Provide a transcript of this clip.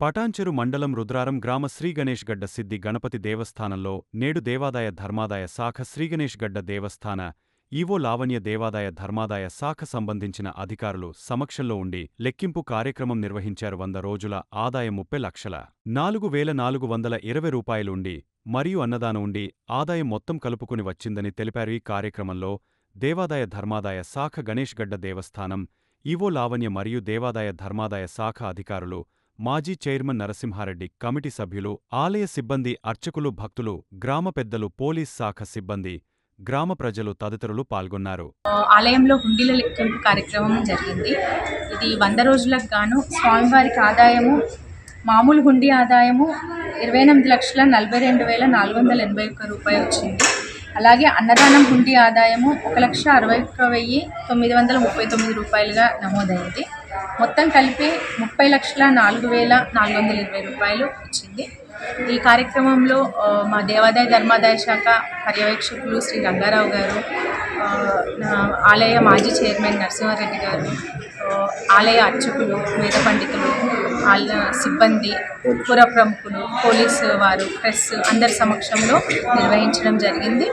పటాన్చెరు మండలం రుద్రారం గ్రామ శ్రీగణేష్ గడ్డ సిద్ధి గణపతి దేవస్థానంలో నేడు దేవాదాయ ధర్మాదాయ శాఖ శ్రీగణేష్ గడ్డ దేవస్థాన ఈవో లావణ్య దేవాదాయ ధర్మాదాయ శాఖ సంబంధించిన అధికారులు సమక్షంలో ఉండి లెక్కింపు కార్యక్రమం నిర్వహించారు. 100 రోజుల ఆదాయం 30,04,420 రూపాయలుండి మరియు అన్నదానం ఉండి ఆదాయం మొత్తం కలుపుకుని వచ్చిందని తెలిపారు. ఈ కార్యక్రమంలో దేవాదాయ ధర్మాదాయ శాఖ గణేష్ గడ్డ దేవస్థానం ఈవో లావణ్య మరియు దేవాదాయ ధర్మాదాయ శాఖ అధికారులు, మాజీ చైర్మన్ నరసింహారెడ్డి, కమిటీ సభ్యులు, ఆలయ సిబ్బంది, అర్చకులు, భక్తులు, గ్రామ పెద్దలు, పోలీస్ శాఖ సిబ్బంది, గ్రామ ప్రజలు తదితరులు పాల్గొన్నారు. ఆలయంలో హుండీల లెక్కింపు కార్యక్రమం జరిగింది. ఇది 100 రోజులకు గాను స్వామివారికి ఆదాయము మామూలు హుండీ ఆదాయము 28,42,481 రూపాయలు వచ్చింది. అలాగే అన్నదానం హుండీ ఆదాయము 1,61,939 రూపాయలుగా నమోదైంది. మొత్తం కలిపి 30,04,420 రూపాయలు వచ్చింది. ఈ కార్యక్రమంలో మా దేవాదాయ ధర్మాదాయ శాఖ పర్యవేక్షకులు శ్రీ రంగారావు గారు, ఆలయ మాజీ చైర్మన్ నరసింహారెడ్డి గారు, ఆలయ అర్చకులు, వేద పండితులు, సిబ్బంది, పుర ప్రముఖులు, పోలీసు వారు, ప్రెస్ అందరి సమక్షంలో నిర్వహించడం జరిగింది.